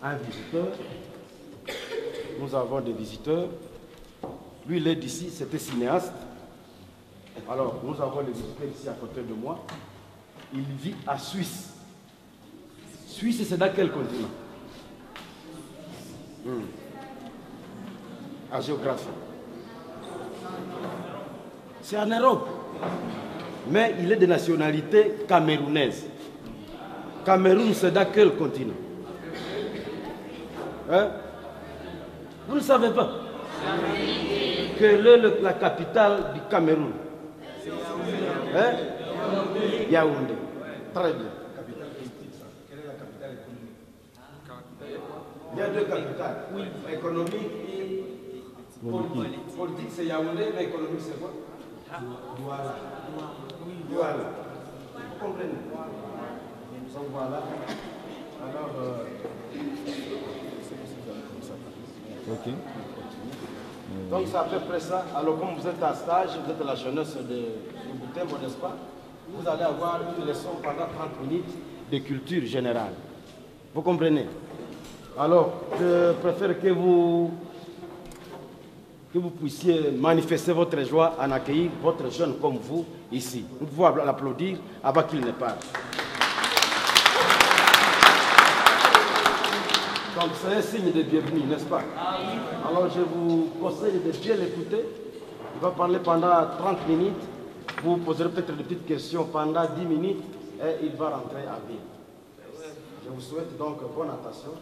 Un visiteur, nous avons des visiteurs. Lui, il est d'ici, c'était cinéaste. Alors, nous avons les visiteurs ici à côté de moi. Il vit à Suisse. Suisse, c'est dans quel continent? En géographie. C'est en Europe. Mais il est de nationalité camerounaise. Cameroun, c'est dans quel continent? Hein? Vous ne savez pas? Quelle est la capitale du Cameroun? Hein? Yaoundé. Très bien. Quelle est la capitale économique? Il y a deux capitales. Oui. Économique et politique. Politique, c'est Yaoundé, mais économique, c'est quoi? Douala. Douala. Vous comprenez? Donc voilà. Alors, ok. Donc c'est à peu près ça. Alors comme vous êtes en stage, vous êtes la jeunesse de Butembo, n'est-ce pas? Vous allez avoir une leçon pendant 30 minutes de culture générale. Vous comprenez? Alors, je préfère que vous puissiez manifester votre joie en accueillir votre jeune comme vous ici. Vous pouvez l'applaudir avant qu'il ne parte. Donc c'est un signe de bienvenue, n'est-ce pas? Alors je vous conseille de bien l'écouter. Il va parler pendant 30 minutes. Vous poserez peut-être des petites questions pendant 10 minutes et il va rentrer à ville. Je vous souhaite donc bonne attention,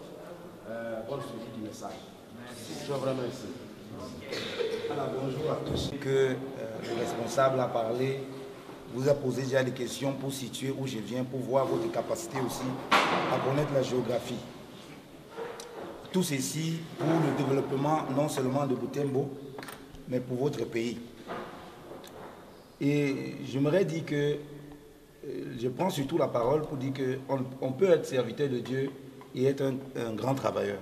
bonne suivi du message. Je vous remercie. Alors, bonjour à tous. Que le responsable a parlé, vous a posé déjà des questions pour situer où je viens, pour voir votre capacité aussi à connaître la géographie. Tout ceci pour le développement non seulement de Butembo, mais pour votre pays. Et j'aimerais dire que je prends surtout la parole pour dire qu'on peut être serviteur de Dieu et être un grand travailleur.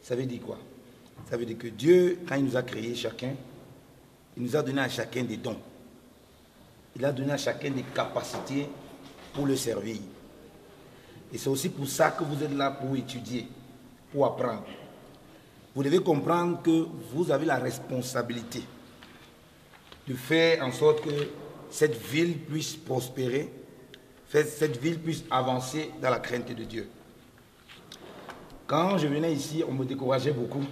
Ça veut dire quoi? Ça veut dire que Dieu, quand il nous a créés chacun, il nous a donné à chacun des dons. Il a donné à chacun des capacités pour le servir. Et c'est aussi pour ça que vous êtes là pour étudier, pour apprendre. Vous devez comprendre que vous avez la responsabilité de faire en sorte que cette ville puisse prospérer, que cette ville puisse avancer dans la crainte de Dieu. Quand je venais ici, on me décourageait beaucoup.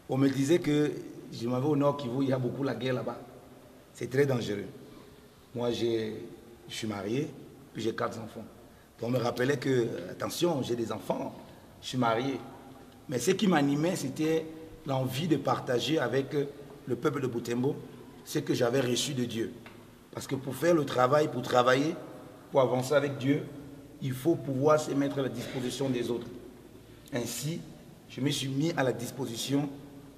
On me disait que je m'avais au Nord Kivu, il y a beaucoup la guerre là-bas. C'est très dangereux. Moi, je suis marié, puis j'ai 4 enfants. Donc on me rappelait que, attention, j'ai des enfants, je suis marié. Mais ce qui m'animait, c'était l'envie de partager avec le peuple de Butembo ce que j'avais reçu de Dieu. Parce que pour faire le travail, pour travailler, pour avancer avec Dieu, il faut pouvoir se mettre à la disposition des autres. Ainsi, je me suis mis à la disposition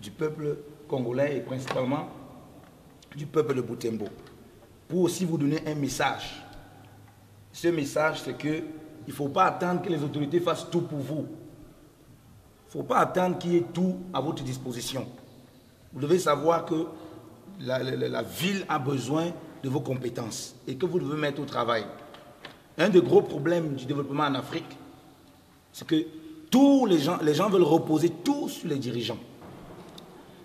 du peuple congolais et principalement du peuple de Butembo. Pour aussi vous donner un message. Ce message, c'est qu'il ne faut pas attendre que les autorités fassent tout pour vous. Il ne faut pas attendre qu'il y ait tout à votre disposition. Vous devez savoir que la ville a besoin de vos compétences et que vous devez mettre au travail. Un des gros problèmes du développement en Afrique, c'est que tous les gens veulent reposer tout sur les dirigeants.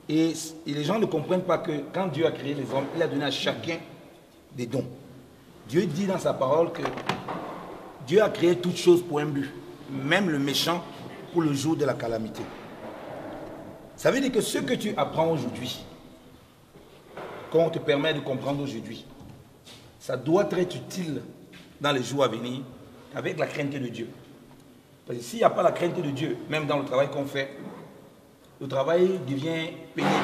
Et les gens ne comprennent pas que quand Dieu a créé les hommes, il a donné à chacun des dons. Dieu dit dans sa parole que Dieu a créé toutes choses pour un but, même le méchant pour le jour de la calamité. Ça veut dire que ce que tu apprends aujourd'hui, qu'on te permet de comprendre aujourd'hui, ça doit être utile dans les jours à venir avec la crainte de Dieu. Parce que s'il n'y a pas la crainte de Dieu, même dans le travail qu'on fait, le travail devient pénible.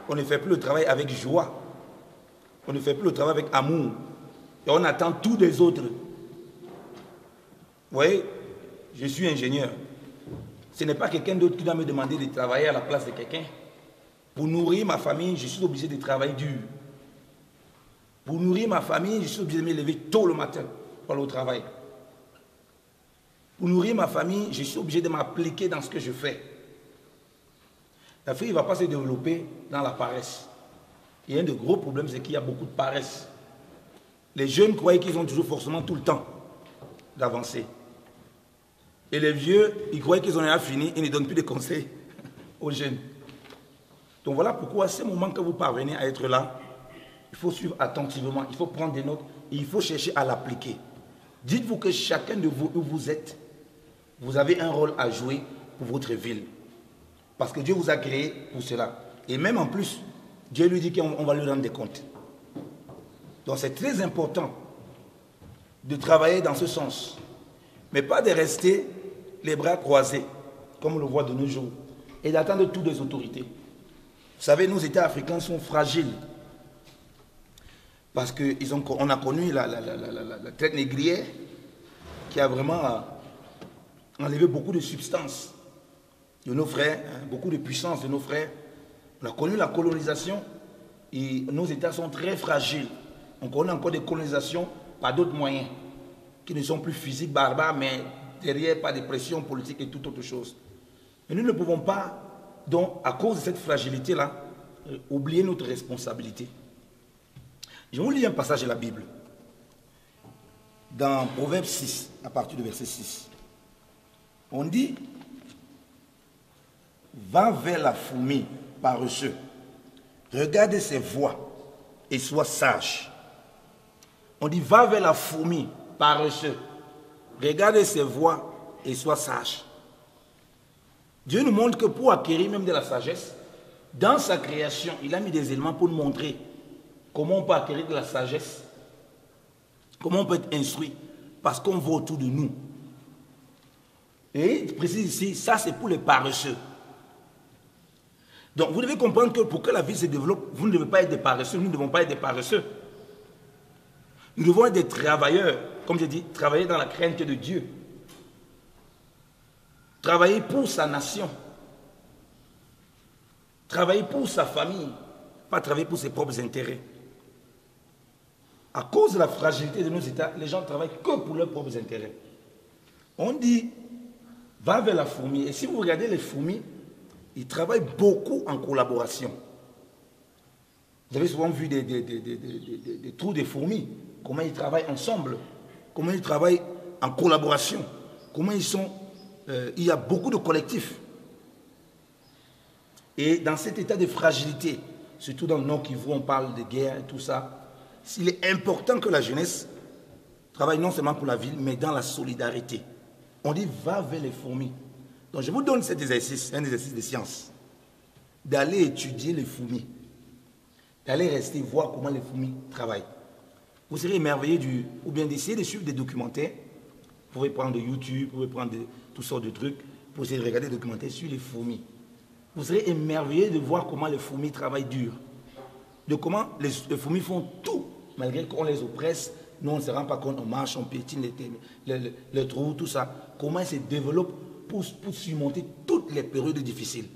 On ne fait plus le travail avec joie. On ne fait plus le travail avec amour. Et on attend tout des autres. Vous voyez, je suis ingénieur. Ce n'est pas quelqu'un d'autre qui doit me demander de travailler à la place de quelqu'un. Pour nourrir ma famille, je suis obligé de travailler dur. Pour nourrir ma famille, je suis obligé de me lever tôt le matin pour aller au travail. Pour nourrir ma famille, je suis obligé de m'appliquer dans ce que je fais. L'Afrique ne va pas se développer dans la paresse. Et un des gros problèmes, c'est qu'il y a beaucoup de paresse. Les jeunes croient qu'ils ont toujours forcément tout le temps d'avancer. Et les vieux, ils croient qu'ils ont déjà fini, ils ne donnent plus de conseils aux jeunes. Donc voilà pourquoi, à ce moment que vous parvenez à être là, il faut suivre attentivement, il faut prendre des notes et il faut chercher à l'appliquer. Dites-vous que chacun de vous, où vous êtes, vous avez un rôle à jouer pour votre ville. Parce que Dieu vous a créé pour cela. Et même en plus, Dieu lui dit qu'on va lui rendre des comptes. Donc c'est très important de travailler dans ce sens. Mais pas de rester les bras croisés, comme on le voit de nos jours, et d'attendre toutes les autorités. Vous savez, nos États africains sont fragiles. Parce qu'on a connu la traite négrière qui a vraiment enlevé beaucoup de substances de nos frères, hein, beaucoup de puissance de nos frères. On a connu la colonisation et nos États sont très fragiles. On connaît encore des colonisations par d'autres moyens qui ne sont plus physiques, barbares, mais derrière par des pressions politiques et toute autre chose. Mais nous ne pouvons pas, donc, à cause de cette fragilité-là, oublier notre responsabilité. Je vais vous lire un passage de la Bible. Dans Proverbe 6, à partir du verset 6. On dit, va vers la fourmi paresseux, regarde ses voies et sois sage. On dit, va vers la fourmi paresseux, regarde ses voies et sois sage. Dieu nous montre que pour acquérir même de la sagesse, dans sa création, il a mis des éléments pour nous montrer comment on peut acquérir de la sagesse, comment on peut être instruit, parce qu'on voit autour de nous. Et il précise ici, ça c'est pour les paresseux. Donc vous devez comprendre que pour que la vie se développe, vous ne devez pas être des paresseux, nous ne devons pas être des paresseux. Nous devons être des travailleurs, comme je dis, travailler dans la crainte de Dieu. Travailler pour sa nation. Travailler pour sa famille, pas travailler pour ses propres intérêts. À cause de la fragilité de nos États, les gens ne travaillent que pour leurs propres intérêts. On dit, va vers la fourmi. Et si vous regardez les fourmis, ils travaillent beaucoup en collaboration. Vous avez souvent vu des trous de fourmis, comment ils travaillent ensemble, comment ils travaillent en collaboration, comment ils sont... il y a beaucoup de collectifs. Et dans cet état de fragilité, surtout dans le Nord Kivu, on parle de guerre et tout ça, il est important que la jeunesse travaille non seulement pour la ville, mais dans la solidarité. On dit, va vers les fourmis. Donc je vous donne cet exercice, un exercice de science, d'aller étudier les fourmis, d'aller rester voir comment les fourmis travaillent. Vous serez émerveillé ou bien d'essayer de suivre des documentaires. Vous pouvez prendre de YouTube, vous pouvez prendre toutes sortes de trucs, pour essayer de regarder des documentaires sur les fourmis. Vous serez émerveillé de voir comment les fourmis travaillent dur. De comment les fourmis font tout, malgré qu'on les oppresse. Nous, on ne se rend pas compte, on marche, on piétine les trous, tout ça. Comment ils se développent pour surmonter toutes les périodes difficiles.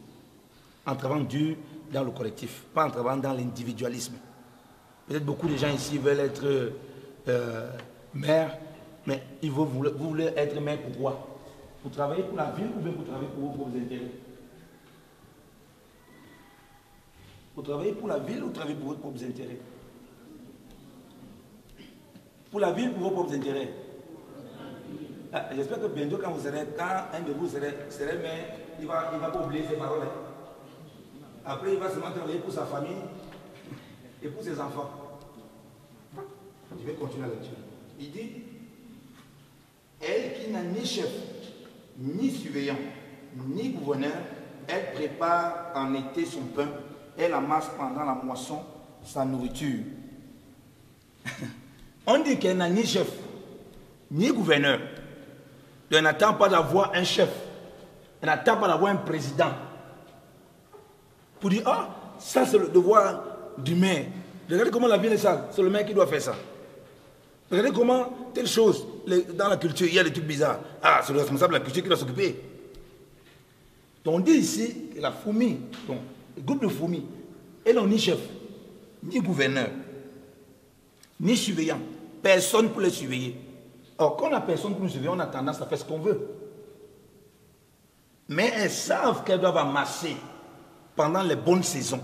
En travaillant dur dans le collectif, pas en travaillant dans l'individualisme. Peut-être beaucoup de gens ici veulent être maire, mais vous voulez être maire pourquoi? Pour travailler pour la ville ou bien pour travailler pour vos propres intérêts? Pour travailler pour la ville ou travailler pour vos propres intérêts? Pour la ville ou pour vos propres intérêts? Ah, j'espère que bientôt, quand un de vous serait maire, il ne va pas oublier ses paroles. Après, il va seulement travailler pour sa famille et pour ses enfants. Je vais continuer la lecture. Il dit, elle qui n'a ni chef, ni surveillant, ni gouverneur, elle prépare en été son pain, elle amasse pendant la moisson sa nourriture. On dit qu'elle n'a ni chef, ni gouverneur. Elle n'attend pas d'avoir un chef. Elle n'attend pas d'avoir un président. Pour dire, ah, ça c'est le devoir du maire. Regardez comment la ville est sale, c'est le maire qui doit faire ça. Regardez comment, telle chose, dans la culture, il y a des trucs bizarres. Ah, c'est le responsable de la culture qui doit s'occuper. Donc on dit ici que la fourmi, donc, le groupe de fourmis, elles n'ont ni chef, ni gouverneur, ni surveillant. Personne pour les surveiller. Or, quand on n'a personne pour nous surveiller, on a tendance à faire ce qu'on veut. Mais elles savent qu'elles doivent amasser pendant les bonnes saisons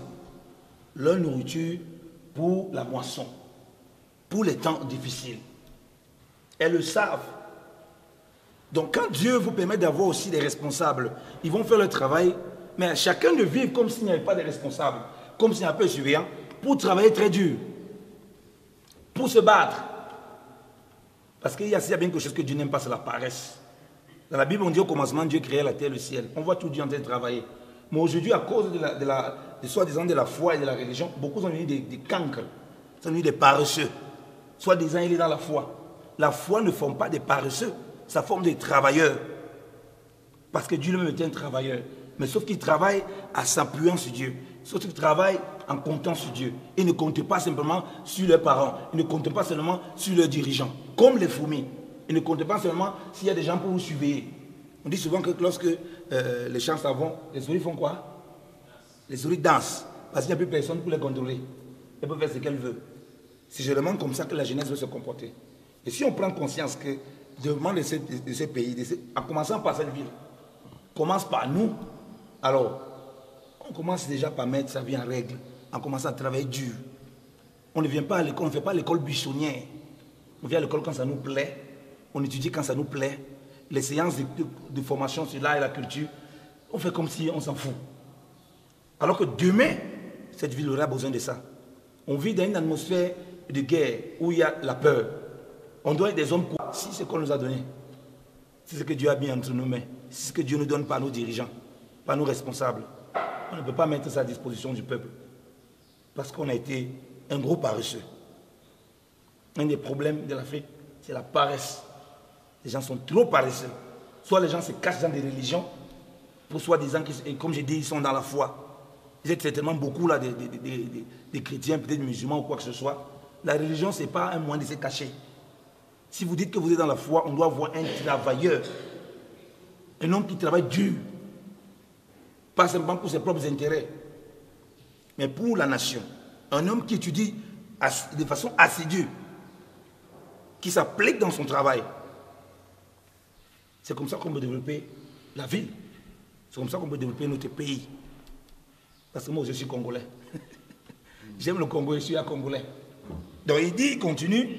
leur nourriture pour la moisson, pour les temps difficiles. Elles le savent. Donc quand Dieu vous permet d'avoir aussi des responsables, ils vont faire le travail, mais chacun de vivre comme s'il n'y avait pas de responsables, comme s'il n'y avait pas de surveillants, pour travailler très dur, pour se battre. Parce qu'il y a bien quelque chose que Dieu n'aime pas, c'est la paresse. Dans la Bible, on dit au commencement, Dieu créait la terre et le ciel. On voit tout Dieu en train de travailler. Mais aujourd'hui, à cause de soi-disant de la foi et de la religion, beaucoup sont devenus des cancres, sont devenus des paresseux. Soi-disant, il est dans la foi. La foi ne forme pas des paresseux, ça forme des travailleurs. Parce que Dieu lui-même était un travailleur. Mais sauf qu'il travaille en s'appuyant sur Dieu. Sauf qu'il travaille en comptant sur Dieu. Il ne compte pas simplement sur leurs parents. Il ne compte pas seulement sur leurs dirigeants. Comme les fourmis. Il ne compte pas seulement s'il y a des gens pour vous surveiller. On dit souvent que lorsque les champs savons, les souris font quoi? Les souris dansent. Parce qu'il n'y a plus personne pour les contrôler. Elles peuvent faire ce qu'elles veulent. C'est généralement comme ça que la jeunesse veut se comporter. Et si on prend conscience que le développement de ces pays, en commençant par cette ville, commence par nous, alors on commence déjà par mettre sa vie en règle, en commençant à travailler dur. On ne vient pas à l'école, on ne fait pas l'école buissonnière. On vient à l'école quand ça nous plaît, on étudie quand ça nous plaît. Les séances de formation sur l'art et la culture, on fait comme si on s'en fout. Alors que demain, cette ville aura besoin de ça. On vit dans une atmosphère de guerre où il y a la peur. On doit être des hommes courageux. Si c'est ce qu'on nous a donné, c'est ce que Dieu a mis entre nos mains, c'est ce que Dieu nous donne par nos dirigeants, par nos responsables. On ne peut pas mettre ça à disposition du peuple. Parce qu'on a été un gros paresseux. Un des problèmes de l'Afrique, c'est la paresse. Les gens sont trop paresseux. Soit les gens se cachent dans des religions, pour soi-disant, comme j'ai dit, ils sont dans la foi. Ils êtes certainement beaucoup là, des chrétiens, peut-être des musulmans ou quoi que ce soit. La religion, ce n'est pas un moyen de se cacher. Si vous dites que vous êtes dans la foi, on doit voir un travailleur. Un homme qui travaille dur. Pas simplement pour ses propres intérêts, mais pour la nation. Un homme qui étudie de façon assidue, qui s'applique dans son travail. C'est comme ça qu'on peut développer la ville. C'est comme ça qu'on peut développer notre pays. Parce que moi, je suis congolais. J'aime le Congo, je suis un Congolais. Donc il continue,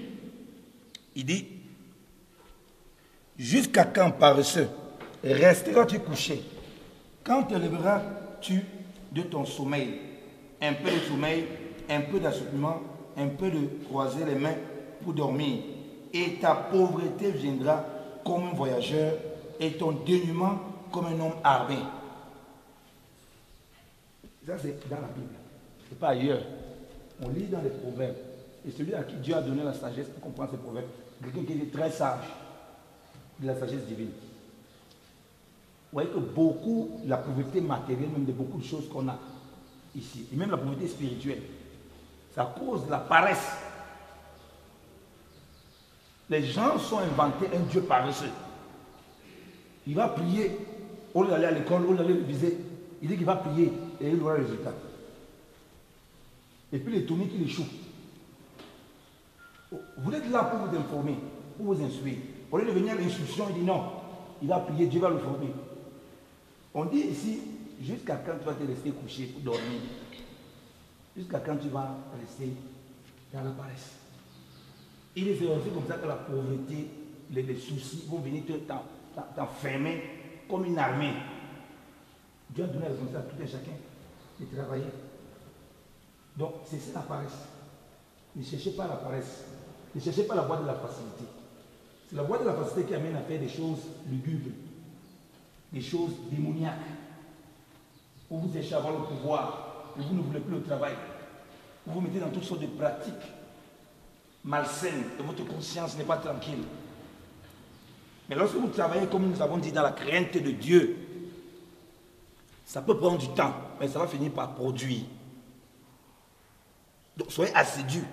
il dit, jusqu'à quand paresseux resteras-tu couché? Quand te lèveras-tu de ton sommeil? Un peu de sommeil, un peu d'assoupissement, un peu de croiser les mains pour dormir. Et ta pauvreté viendra comme un voyageur et ton dénuement comme un homme armé. Ça, c'est dans la Bible. Ce n'est pas ailleurs. On lit dans les proverbes. Et celui à qui Dieu a donné la sagesse pour comprendre ces proverbes, quelqu'un qui est très sage, de la sagesse divine. Vous voyez que beaucoup, la pauvreté matérielle, même de beaucoup de choses qu'on a ici, et même la pauvreté spirituelle, c'est à cause de la paresse. Les gens sont inventés un Dieu paresseux. Il va prier, au lieu d'aller à l'école, au lieu d'aller réviser, il dit qu'il va prier et il aura le résultat. Et puis les tournées qui échouent. Vous êtes là pour vous informer, pour vous instruire. Au lieu de venir à l'instruction, il dit non, il va prier, Dieu va le former. On dit ici, jusqu'à quand tu vas te rester couché pour dormir? Jusqu'à quand tu vas rester dans la paresse? Il est aussi comme ça que la pauvreté, les soucis vont venir t'enfermer comme une armée. Dieu a donné la responsabilité à tout un chacun de travailler. Donc, c'est ça la paresse. Ne cherchez pas la paresse. Ne cherchez pas la voie de la facilité. C'est la voie de la facilité qui amène à faire des choses lugubres, des choses démoniaques. Où vous cherchez à avoir le pouvoir, et vous ne voulez plus le travail. Vous vous mettez dans toutes sortes de pratiques malsaines et votre conscience n'est pas tranquille. Mais lorsque vous travaillez, comme nous avons dit, dans la crainte de Dieu, ça peut prendre du temps, mais ça va finir par produire. Donc soyez assidus.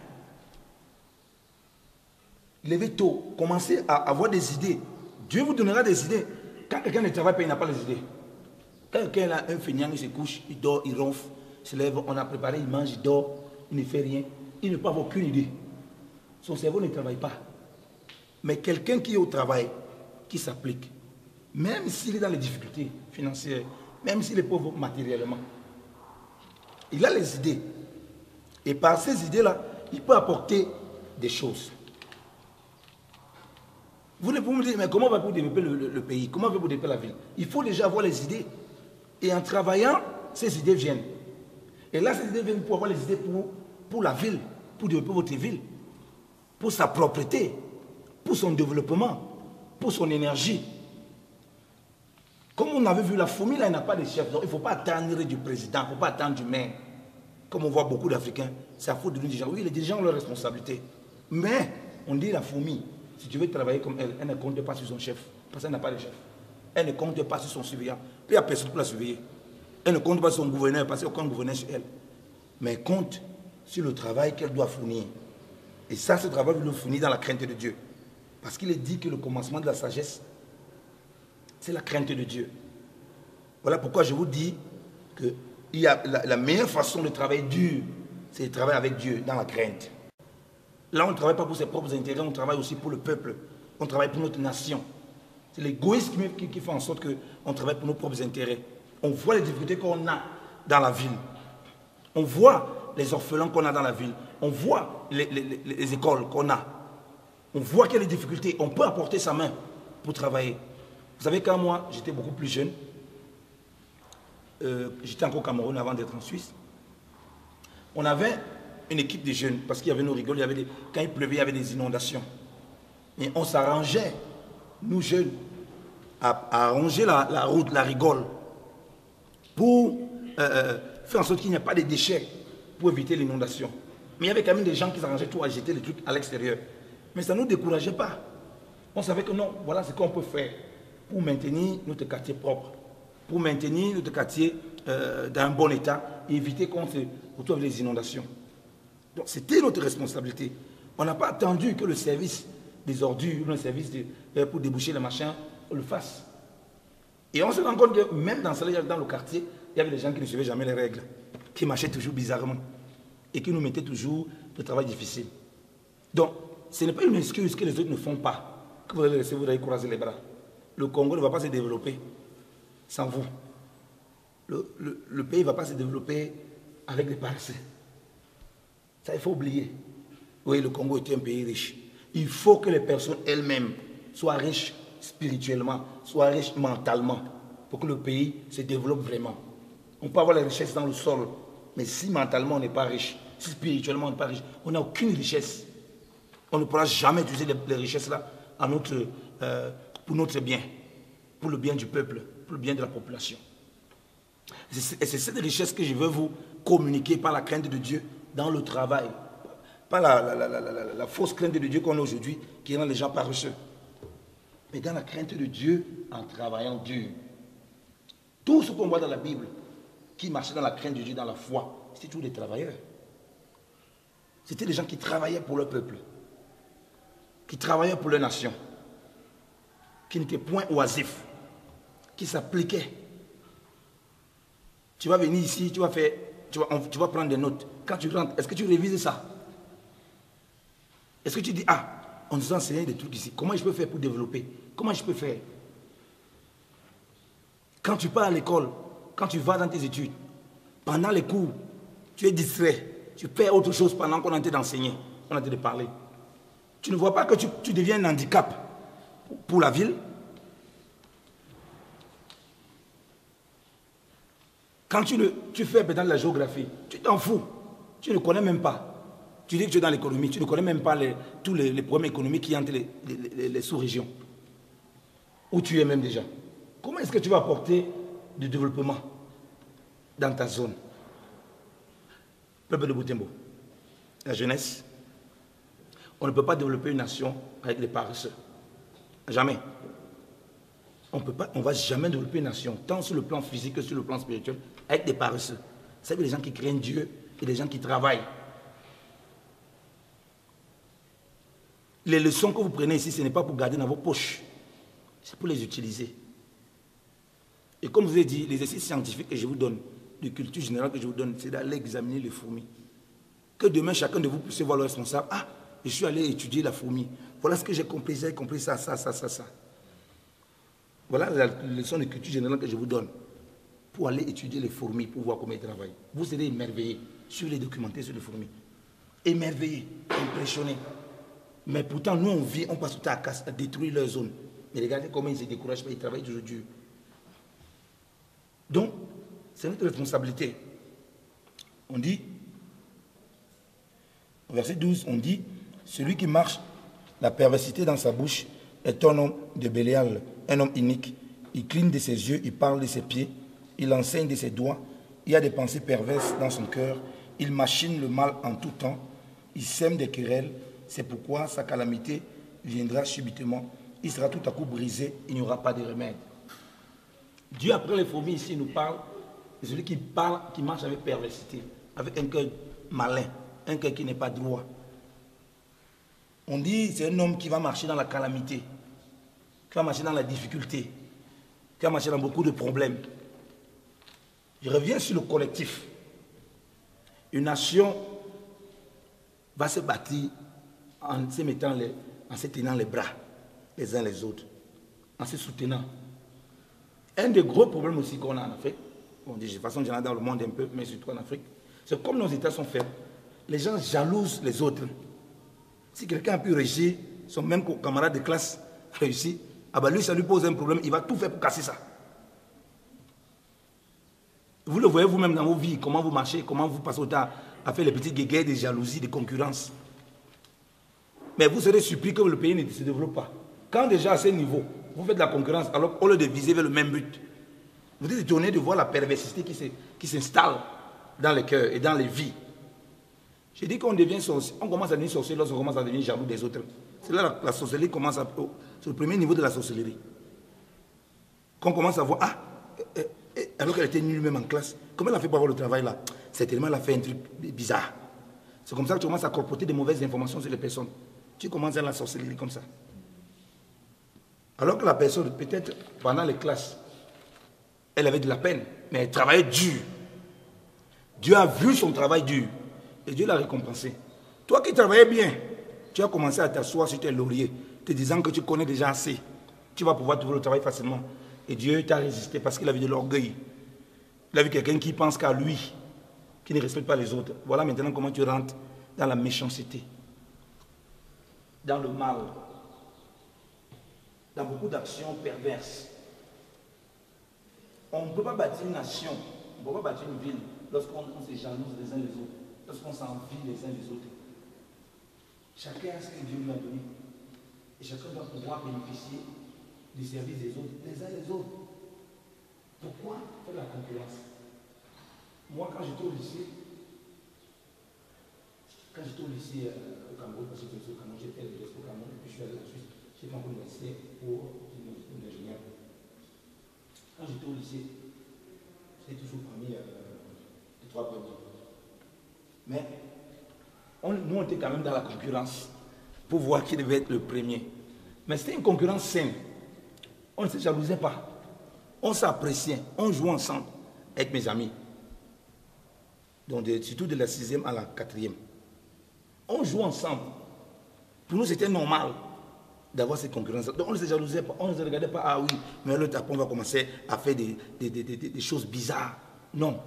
Levez tôt, commencez à avoir des idées. Dieu vous donnera des idées. Quand quelqu'un ne travaille pas, il n'a pas les idées. Quand quelqu'un a un feignant, il se couche, il dort, il ronfle, il se lève, on a préparé, il mange, il dort, il ne fait rien. Il ne peut avoir aucune idée. Son cerveau ne travaille pas. Mais quelqu'un qui est au travail, qui s'applique, même s'il est dans les difficultés financières, même s'il est pauvre matériellement, il a les idées. Et par ces idées-là, il peut apporter des choses. Vous pouvez me dire, mais comment on va pour développer le pays? Comment on va pour développer la ville? Il faut déjà avoir les idées. Et en travaillant, ces idées viennent. Et là, ces idées viennent pour avoir les idées pour la ville, pour développer votre ville, pour sa propreté, pour son développement, pour son énergie. Comme on avait vu, la famille, là, elle n'a pas de chef. Donc, il ne faut pas attendre du président, il ne faut pas attendre du maire. Comme on voit beaucoup d'Africains, c'est à faute de nous dirigeants. Oui, les dirigeants ont leurs responsabilités. Mais, on dit la famille, si tu veux travailler comme elle, elle ne compte pas sur son chef. Parce qu'elle n'a pas de chef. Elle ne compte pas sur son surveillant. Il n'y a personne pour la surveiller. Elle ne compte pas sur son gouverneur, parce qu'il n'y a aucun gouverneur sur elle. Mais elle compte sur le travail qu'elle doit fournir. Et ça, ce travail, il le fournit dans la crainte de Dieu. Parce qu'il est dit que le commencement de la sagesse, c'est la crainte de Dieu. Voilà pourquoi je vous dis que la meilleure façon de travailler dur, c'est de travailler avec Dieu dans la crainte. Là, on ne travaille pas pour ses propres intérêts, on travaille aussi pour le peuple. On travaille pour notre nation. C'est l'égoïsme qui fait en sorte qu'on travaille pour nos propres intérêts. On voit les difficultés qu'on a dans la ville. On voit les orphelins qu'on a dans la ville. On voit les écoles qu'on a. On voit qu'il y a des difficultés. On peut apporter sa main pour travailler. Vous savez, quand moi, j'étais beaucoup plus jeune, j'étais encore au Cameroun avant d'être en Suisse, on avait une équipe de jeunes, parce qu'il y avait nos rigoles, quand il pleuvait, il y avait des inondations. Et on s'arrangeait, nous jeunes, à arranger la route, la rigole, pour faire en sorte qu'il n'y ait pas de déchets, pour éviter l'inondation. Mais il y avait quand même des gens qui s'arrangeaient tout à jeter les trucs à l'extérieur. Mais ça ne nous décourageait pas. On savait que non, voilà ce qu'on peut faire pour maintenir notre quartier propre, pour maintenir notre quartier dans un bon état et éviter qu'on se retrouve avec les inondations. Donc c'était notre responsabilité. On n'a pas attendu que le service des ordures, le service pour déboucher les machins, on le fasse. Et on se rend compte que même dans le quartier, il y avait des gens qui ne suivaient jamais les règles, qui marchaient toujours bizarrement et qui nous mettaient toujours le travail difficile. Donc, ce n'est pas une excuse que les autres ne font pas, que vous allez laisser, vous allez croiser les bras. Le Congo ne va pas se développer sans vous. Le pays ne va pas se développer avec des paresseux. Ça, il faut oublier. Oui, le Congo est un pays riche. Il faut que les personnes elles-mêmes soient riches spirituellement, soient riches mentalement, pour que le pays se développe vraiment. On peut avoir les richesses dans le sol, mais si mentalement on n'est pas riche, si spirituellement on n'est pas riche, on n'a aucune richesse. On ne pourra jamais utiliser les richesses-là pour notre bien, pour le bien du peuple, pour le bien de la population. Et c'est cette richesse que je veux vous communiquer par la crainte de Dieu dans le travail. Pas la fausse crainte de Dieu qu'on a aujourd'hui qui rend les gens paresseux. Mais dans la crainte de Dieu en travaillant dur. Tout ce qu'on voit dans la Bible qui marchaient dans la crainte de Dieu, dans la foi, c'était tous des travailleurs. C'était des gens qui travaillaient pour leur peuple, qui travaillaient pour leur nation, qui n'étaient point oisifs, qui s'appliquaient. Tu vas venir ici, tu vas prendre des notes. Quand tu rentres, est-ce que tu révises ça? Est-ce que tu dis, ah, on nous a enseigné des trucs ici, comment je peux faire pour développer? Comment je peux faire? Quand tu pars à l'école, quand tu vas dans tes études, pendant les cours, tu es distrait, tu fais autre chose pendant qu'on est en train d'enseigner, on est en train de parler. Tu ne vois pas que tu deviens un handicap pour la ville? Quand tu fais peut-être la géographie, tu t'en fous, tu ne connais même pas. Tu dis que tu es dans l'économie, tu ne connais même pas tous les problèmes économiques qui entre les sous-régions, où tu es même déjà. Comment est-ce que tu vas apporter du développement dans ta zone? Peuple de Butembo, la jeunesse, on ne peut pas développer une nation avec les paresseux. Jamais. On ne va jamais développer une nation, tant sur le plan physique que sur le plan spirituel, avec des paresseux. C'est des gens qui craignent Dieu et des gens qui travaillent. Les leçons que vous prenez ici, ce n'est pas pour garder dans vos poches, c'est pour les utiliser. Et comme je vous ai dit, l'exercice scientifique que je vous donne, de culture générale que je vous donne, c'est d'aller examiner les fourmis. Que demain, chacun de vous puisse voir le responsable. Ah, je suis allé étudier la fourmi. Voilà ce que j'ai compris ça, ça. Voilà la leçon de culture générale que je vous donne. Pour aller étudier les fourmis, pour voir comment elles travaillent. Vous serez émerveillés sur les documentaires sur les fourmis. Émerveillés, impressionnés. Mais pourtant, nous, on vit, on passe tout le temps à détruire leur zone. Mais regardez comment ils ne se découragent pas, ils travaillent toujours dur. Donc, c'est notre responsabilité. On dit, au verset 12, on dit, celui qui marche la perversité dans sa bouche est un homme de Bélial, un homme inique. Il cligne de ses yeux, il parle de ses pieds, il enseigne de ses doigts, il a des pensées perverses dans son cœur, il machine le mal en tout temps, il sème des querelles, c'est pourquoi sa calamité viendra subitement, il sera tout à coup brisé, il n'y aura pas de remède. Dieu, après les fourmis ici, nous parle de celui qui parle, qui marche avec perversité, avec un cœur malin, un cœur qui n'est pas droit. On dit c'est un homme qui va marcher dans la calamité, qui va marcher dans la difficulté, qui va marcher dans beaucoup de problèmes. Je reviens sur le collectif. Une nation va se bâtir en se mettant en se tenant les bras les uns les autres, en se soutenant. Un des gros problèmes aussi qu'on a en Afrique, on dit de façon générale dans le monde un peu, mais surtout en Afrique, c'est comme nos États sont faibles, les gens jalousent les autres. Si quelqu'un a pu réussir, son même camarade de classe réussit, ah ben lui, ça lui pose un problème, il va tout faire pour casser ça. Vous le voyez vous-même dans vos vies, comment vous marchez, comment vous passez au temps à faire les petites guéguerres de jalousie, de concurrence. Mais vous serez surpris que le pays ne se développe pas. Quand déjà à ce niveau, vous faites de la concurrence, alors au lieu de viser vers le même but, vous êtes étonné de voir la perversité qui s'installe dans les cœurs et dans les vies. J'ai dit qu'on devient sorcier, on commence à devenir sorcier lorsqu'on commence à devenir jaloux des autres. C'est là la sorcellerie commence à... C'est le premier niveau de la sorcellerie. Qu'on commence à voir, alors qu'elle était nulle même en classe, comment elle a fait pour avoir le travail là? Certainement elle a fait un truc bizarre. C'est comme ça que tu commences à colporter des mauvaises informations sur les personnes. Tu commences à la sorcellerie comme ça. Alors que la personne, peut-être pendant les classes, elle avait de la peine, mais elle travaillait dur. Dieu a vu son travail dur et Dieu l'a récompensé. Toi qui travaillais bien, tu as commencé à t'asseoir sur tes lauriers, te disant que tu connais déjà assez. Tu vas pouvoir trouver le travail facilement. Et Dieu t'a résisté parce qu'il avait de l'orgueil. Il a vu quelqu'un qui pense qu'à lui, qui ne respecte pas les autres. Voilà maintenant comment tu rentres dans la méchanceté, dans le mal, dans beaucoup d'actions perverses. On ne peut pas bâtir une nation, on ne peut pas bâtir une ville lorsqu'on se jalouse les uns les autres, lorsqu'on s'envie les uns les autres. Chacun a ce que Dieu lui a donné. Et chacun doit pouvoir bénéficier du service des autres, les uns les autres. Pourquoi faire la concurrence? Moi, quand j'étais au lycée, au Cameroun, parce que j'étais au Cameroun, j'ai fait l'université au Cameroun, puis je suis allé à la Suisse, j'ai fait encore l'université pour une ingénieur. Quand j'étais au lycée, j'étais toujours parmi les 3 premiers. Mais nous, on était quand même dans la concurrence pour voir qui devait être le premier. Mais c'était une concurrence saine. On ne se jalousait pas. On s'appréciait. On jouait ensemble avec mes amis. Donc, surtout de la 6e à la 4e. On jouait ensemble. Pour nous, c'était normal d'avoir cette concurrence. Donc, on ne se jalousait pas. On ne se regardait pas. Ah oui, mais le tapon va commencer à faire des choses bizarres. Non.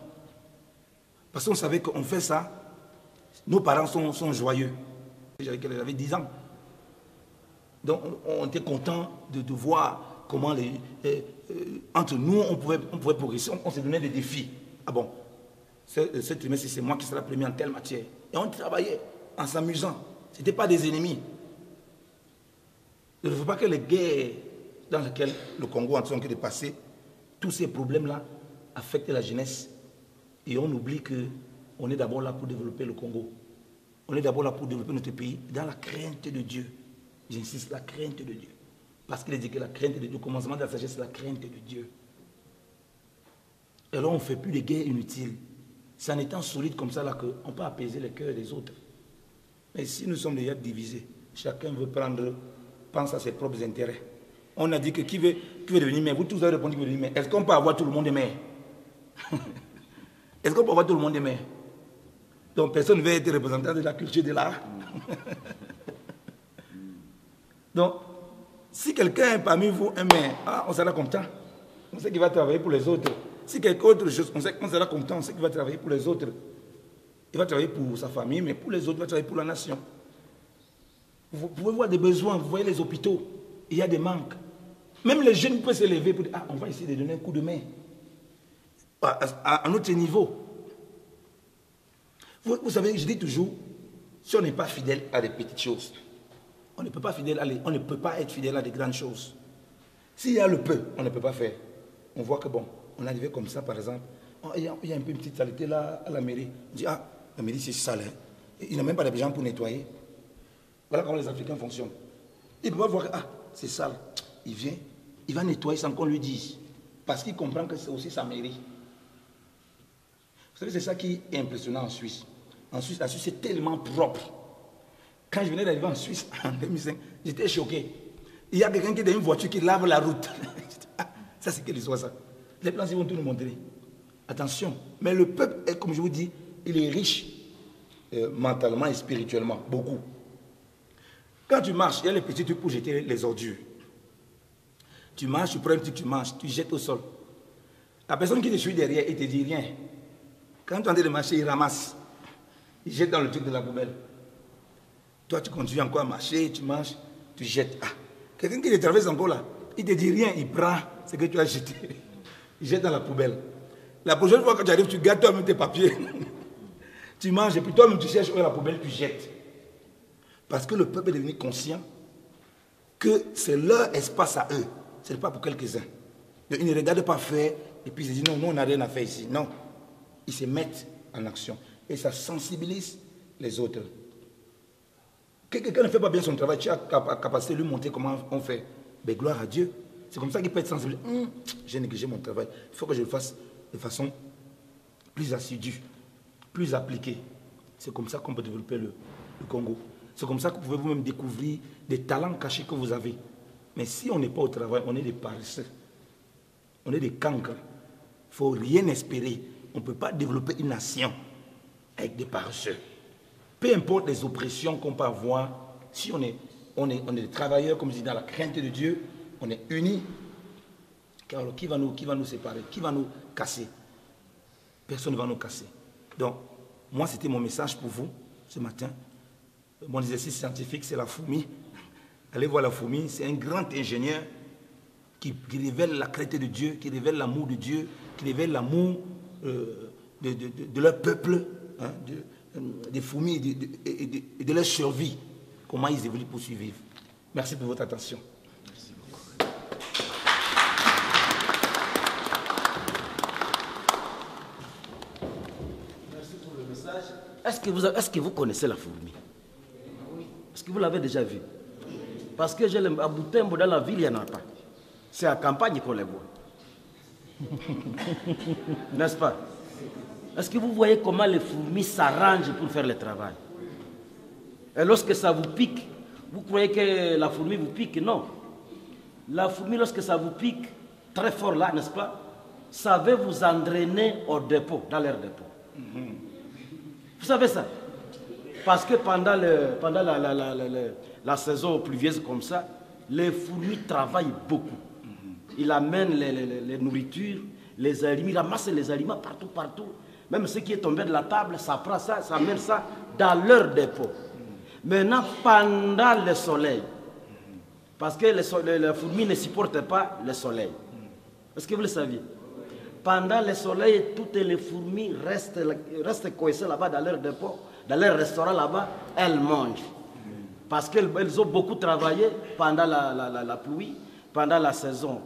Parce qu'on savait qu'on fait ça. Nos parents sont joyeux. J'avais 10 ans. Donc, on était content de voir comment entre nous, on pouvait progresser. On se donnait des défis. Ah bon, ce trimestre, c'est moi qui serai premier en telle matière. Et on travaillait en s'amusant. Ce n'était pas des ennemis. Il ne faut pas que les guerres dans lesquelles le Congo est en train de passer, tous ces problèmes-là affectent la jeunesse. Et on oublie qu'on est d'abord là pour développer le Congo. On est d'abord là pour développer notre pays dans la crainte de Dieu. J'insiste, la crainte de Dieu. Parce qu'il a dit que la crainte de Dieu, le commencement de la sagesse, c'est la crainte de Dieu. Et alors on ne fait plus de guerres inutiles. C'est en étant solide comme ça là qu'on peut apaiser les cœurs des autres. Mais si nous sommes déjà divisés, chacun veut pense à ses propres intérêts. On a dit que qui veut devenir maire? Vous tous avez répondu qui veut devenir maire. Est-ce qu'on peut avoir tout le monde maire? Est-ce qu'on peut avoir tout le monde maire? Donc personne ne veut être représentant de la culture de l'art. Donc, Si quelqu'un parmi vous est maire, on sera content. On sait qu'il va travailler pour les autres. Si quelque autre chose, on sait qu'on sera content, on sait qu'il va travailler pour les autres. Il va travailler pour sa famille, mais pour les autres, il va travailler pour la nation. Vous pouvez voir des besoins, vous voyez les hôpitaux, il y a des manques. Même les jeunes peuvent se lever pour dire, on va essayer de donner un coup de main. À un autre niveau. Vous savez, je dis toujours, si on n'est pas fidèle à des petites choses, on ne peut pas être fidèle à des grandes choses. S'il y a le peu, on ne peut pas faire. On voit que bon, on arrivait comme ça par exemple, il y a un peu une petite saleté là à la mairie. On dit, la mairie c'est sale, hein. Il n'a même pas de gens pour nettoyer. Voilà comment les Africains fonctionnent. Il peut pas voir que c'est sale. Il vient, il va nettoyer sans qu'on lui dise. Parce qu'il comprend que c'est aussi sa mairie. Vous savez, c'est ça qui est impressionnant en Suisse. En Suisse, la Suisse c'est tellement propre. Quand je venais d'arriver en Suisse en 2005, j'étais choqué. Il y a quelqu'un qui a une voiture qui lave la route. Ça, c'est quelle histoire ça? Les plans, ils vont tout nous montrer. Attention. Mais le peuple, comme je vous dis, il est riche mentalement et spirituellement. Beaucoup. Quand tu marches, il y a les petits trucs pour jeter les ordures. Tu marches, tu prends un truc, tu manges, tu jettes au sol. La personne qui te suit derrière, il ne te dit rien. Quand tu es en train de marcher, il ramasse. Il jette dans le truc de la poubelle. Toi, tu continues encore à marcher, tu manges, tu jettes. Quelqu'un qui te traverse encore là, il ne te dit rien, il prend ce que tu as jeté. Il jette dans la poubelle. La prochaine fois que tu arrives, tu gardes toi-même tes papiers. Tu manges et puis toi-même tu cherches où est la poubelle, tu jettes. Parce que le peuple est devenu conscient que c'est leur espace à eux. Ce n'est pas pour quelques-uns. Ils ne regardent pas faire et puis ils se disent non, nous on n'a rien à faire ici. Non. Ils se mettent en action. Et ça sensibilise les autres. Quelqu'un ne fait pas bien son travail, tu as la capacité de lui montrer comment on fait. Mais gloire à Dieu. C'est comme ça qu'il peut être sensible. J'ai négligé mon travail. Il faut que je le fasse de façon plus assidue, plus appliquée. C'est comme ça qu'on peut développer le Congo. C'est comme ça que vous pouvez vous-même découvrir des talents cachés que vous avez. Mais si on n'est pas au travail, on est des paresseux. On est des cancres. Il ne faut rien espérer. On ne peut pas développer une nation avec des paresseux. Peu importe les oppressions qu'on peut avoir, si on est des travailleurs, comme je dis, dans la crainte de Dieu, on est unis. Alors, qui va nous séparer? Qui va nous casser? Personne ne va nous casser. Donc, moi, c'était mon message pour vous ce matin. Mon exercice scientifique, c'est la fourmi. Allez voir la fourmi, c'est un grand ingénieur qui révèle la crainte de Dieu, qui révèle l'amour de Dieu, qui révèle l'amour de leur peuple, hein, des fourmis et de leur survie. Comment ils évoluent pour survivre. Merci pour votre attention. Merci beaucoup. Merci pour le message. Est-ce que vous connaissez la fourmi? Est-ce que vous l'avez déjà vue? Parce que à Boutembo, dans la ville, il n'y en a pas. C'est à campagne qu'on les voit. N'est-ce pas? Est-ce que vous voyez comment les fourmis s'arrangent pour faire le travail? Et lorsque ça vous pique, vous croyez que la fourmi vous pique? Non. La fourmi, lorsque ça vous pique très fort là, n'est-ce pas? Ça va vous entraîner au dépôt, dans leur dépôt. Vous savez ça? Parce que pendant la saison pluvieuse comme ça, les fourmis travaillent beaucoup. Ils amènent les nourritures, les aliments, ils ramassent les aliments partout. Même ce qui est tombé de la table, ça prend ça, ça amène ça dans leur dépôt. Maintenant, pendant le soleil, parce que les fourmis ne supportent pas le soleil. Est-ce que vous le saviez? Pendant le soleil, toutes les fourmis restent coincées là-bas dans leur dépôt, dans leur restaurant là-bas, elles mangent. Parce qu'elles ont beaucoup travaillé pendant la pluie, pendant la saison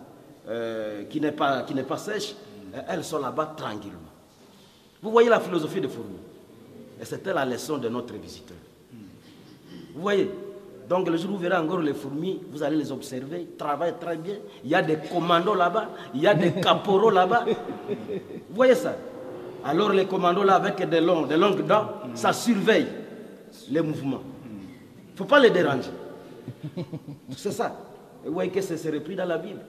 qui n'est pas sèche, elles sont là-bas tranquillement. Vous voyez la philosophie des fourmis. Et c'était la leçon de notre visiteur. Vous voyez? Donc le jour où vous verrez encore les fourmis, vous allez les observer, ils travaillent très bien. Il y a des commandos là-bas, il y a des caporaux là-bas. Vous voyez ça? Alors les commandos là avec des longues dents, ça surveille les mouvements. Il ne faut pas les déranger. C'est ça. Et vous voyez que c'est repris dans la Bible.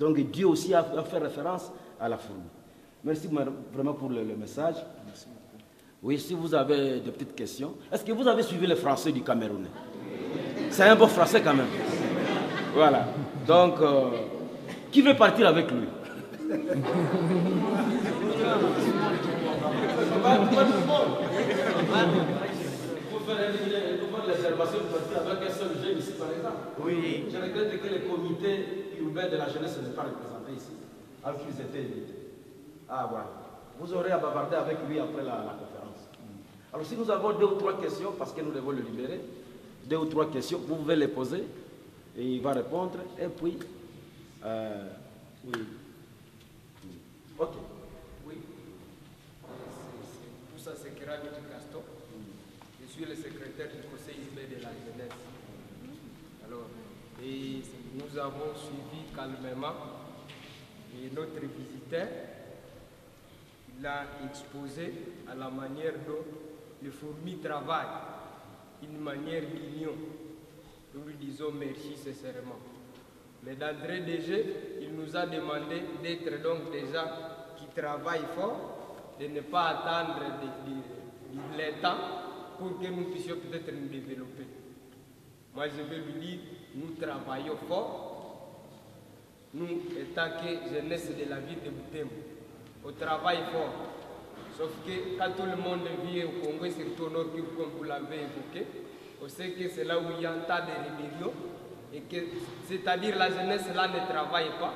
Donc Dieu aussi a fait référence à la fourmi. Merci vraiment pour le message. Merci beaucoup. Oui, si vous avez de petites questions. Est-ce que vous avez suivi le français du Camerounais? C'est un bon français quand même. Voilà. Donc, qui veut partir avec lui? L'observation de partir avec un seul jeune ici, par exemple. Oui. Je regrette que le comité urbain de la jeunesse ne soit pas représenté ici, alors qu'ils étaient invités. Ah, voilà. Vous aurez à bavarder avec lui après la conférence. Alors, si nous avons 2 ou 3 questions, parce que nous devons le libérer, 2 ou 3 questions, vous pouvez les poser et il va répondre. Et puis, oui. Ok. Oui. Pour ça, c'est Kéramit Caston. Je suis le secrétaire du Conseil urbain de la jeunesse. Alors, et nous avons suivi calmement et notre visiteur. Il a exposé à la manière dont les fourmis travaillent, une manière mignon. Nous lui disons merci sincèrement. Mais d'entrée de jeu, il nous a demandé d'être donc des gens qui travaillent fort, de ne pas attendre le temps pour que nous puissions peut-être nous développer. Moi, je vais lui dire, nous travaillons fort, nous, étant que jeunesse de la ville de Butembo, on travaille fort. Sauf que quand tout le monde vit au Congo, surtout au Nord, comme vous l'avez évoqué, on sait que c'est là où il y a un tas de rébellions, et que, c'est-à-dire la jeunesse là ne travaille pas,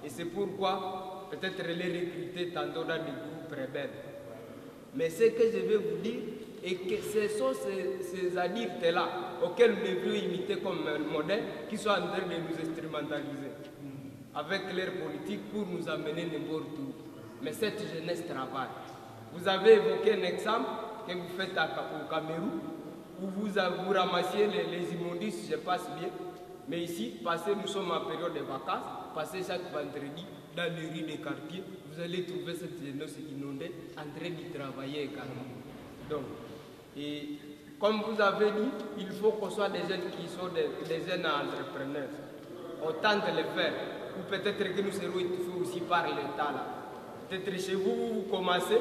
et c'est pourquoi peut-être les recruter tantôt dans des groupes rebelles. Mais ce que je vais vous dire est que ce sont ces adultes-là auxquels nous devrions imiter comme modèle qui sont en train de nous instrumentaliser avec leur politique pour nous amener n'importe où. Mais cette jeunesse travaille. Vous avez évoqué un exemple que vous faites au Cameroun, où vous ramassiez les immondices, je passe bien. Mais ici, nous sommes en période de vacances, passez chaque vendredi dans les rues des quartiers, vous allez trouver cette jeunesse inondée en train de travailler également. Donc, et comme vous avez dit, il faut qu'on soit des jeunes qui sont des jeunes entrepreneurs. On tente de le faire, ou peut-être que nous serons étouffés aussi par l'État là. Peut-être chez vous, vous commencez.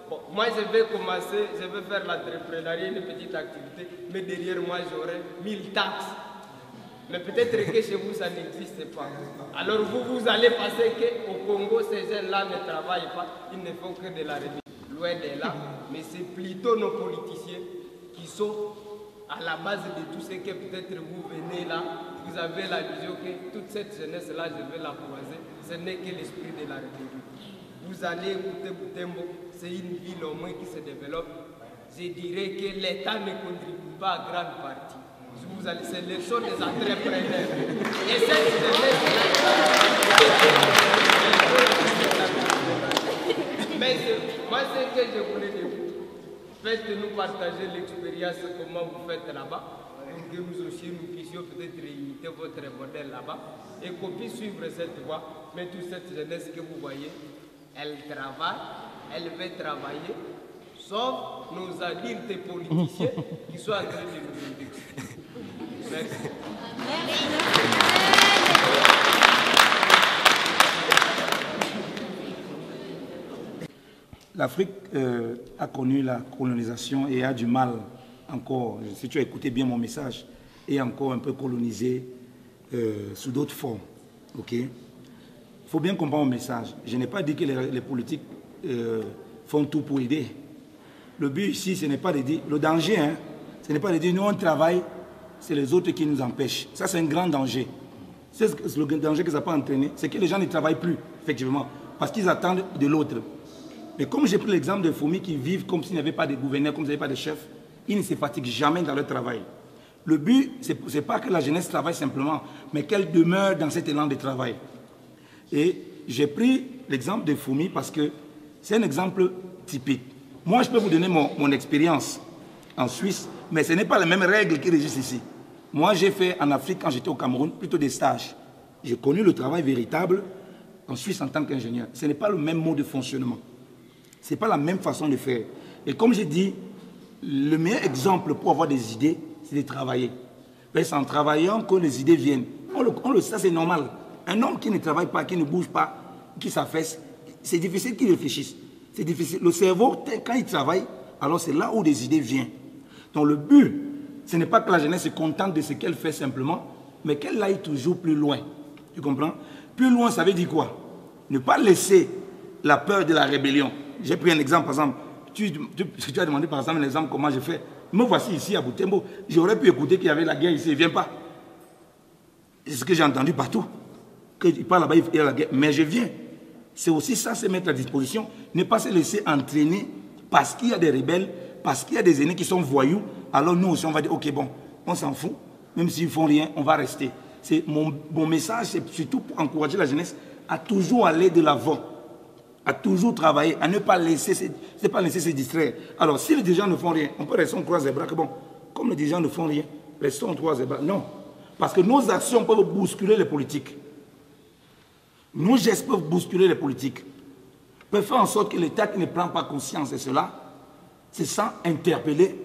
Bon, moi, je vais faire l'entrepreneuriat, une petite activité, mais derrière moi, j'aurai 1000 taxes. Mais peut-être que chez vous, ça n'existe pas. Alors vous allez penser qu'au Congo, ces jeunes-là ne travaillent pas, ils ne font que de la révision. Loin de là, mais c'est plutôt nos politiciens qui sont à la base de tout ce que peut-être vous venez là, vous avez la vision que toute cette jeunesse-là, je vais la croiser, ce n'est que l'esprit de la République. Vous allez écouter Butembo, c'est une ville au moins qui se développe. Je dirais que l'État ne contribue pas à grande partie. C'est le son des entrepreneurs. Et cette jeunesse, mais moi, ce que je voulais dire, faites-nous partager l'expérience, comment vous faites là-bas, pour que nous aussi nous puissions peut-être imiter votre modèle là-bas et qu'on puisse suivre cette voie. Mais toute cette jeunesse que vous voyez, elle travaille, elle veut travailler, sauf nos adultes politiciens qui sont en train de nous indexer. Merci. L'Afrique a connu la colonisation et a du mal encore, si tu as écouté bien mon message, est encore un peu colonisé sous d'autres formes. Ok? Il faut bien comprendre mon message. Je n'ai pas dit que les politiques font tout pour aider. Le but ici, ce n'est pas de dire, le danger, hein, ce n'est pas de dire nous on travaille, c'est les autres qui nous empêchent. Ça, c'est un grand danger. C'est le danger que ça peut entraîner, c'est que les gens ne travaillent plus, effectivement, parce qu'ils attendent de l'autre. Mais comme j'ai pris l'exemple des fourmis qui vivent comme s'il n'y avait pas de gouverneur, comme s'il n'y avait pas de chef, ils ne se fatiguent jamais dans leur travail. Le but, ce n'est pas que la jeunesse travaille simplement, mais qu'elle demeure dans cet élan de travail. Et j'ai pris l'exemple des fourmis parce que c'est un exemple typique. Moi, je peux vous donner mon expérience en Suisse, mais ce n'est pas les mêmes règles qui régissent ici. Moi, j'ai fait en Afrique, quand j'étais au Cameroun, plutôt des stages. J'ai connu le travail véritable en Suisse en tant qu'ingénieur. Ce n'est pas le même mode de fonctionnement. Ce n'est pas la même façon de faire. Et comme j'ai dit, le meilleur exemple pour avoir des idées, c'est de travailler. C'est en travaillant que les idées viennent. Ça, c'est normal. Un homme qui ne travaille pas, qui ne bouge pas, qui s'affaisse, c'est difficile qu'il réfléchisse. C'est difficile. Le cerveau, quand il travaille, alors c'est là où des idées viennent. Donc le but, ce n'est pas que la jeunesse se contente de ce qu'elle fait simplement, mais qu'elle aille toujours plus loin. Tu comprends? Plus loin, ça veut dire quoi? Ne pas laisser la peur de la rébellion. J'ai pris un exemple, par exemple. Tu as demandé par exemple un exemple comment je fais. Me voici ici à Butembo. J'aurais pu écouter qu'il y avait la guerre ici, il ne vient pas. C'est ce que j'ai entendu partout. Qu'il part là-bas, il y a la guerre. Mais je viens. C'est aussi ça, se mettre à disposition. Ne pas se laisser entraîner parce qu'il y a des rebelles, parce qu'il y a des aînés qui sont voyous. Alors nous aussi, on va dire, ok, bon, on s'en fout. Même s'ils ne font rien, on va rester. Mon message, c'est surtout pour encourager la jeunesse à toujours aller de l'avant, à toujours travailler, à ne pas laisser se distraire. Alors, si les dirigeants ne font rien, on peut rester en croise les bras, que bon, comme les dirigeants ne font rien, restons en croise les bras. Non, parce que nos actions peuvent bousculer les politiques. Nos gestes peuvent bousculer les politiques, peuvent faire en sorte que l'État qui ne prend pas conscience de cela se sent interpellé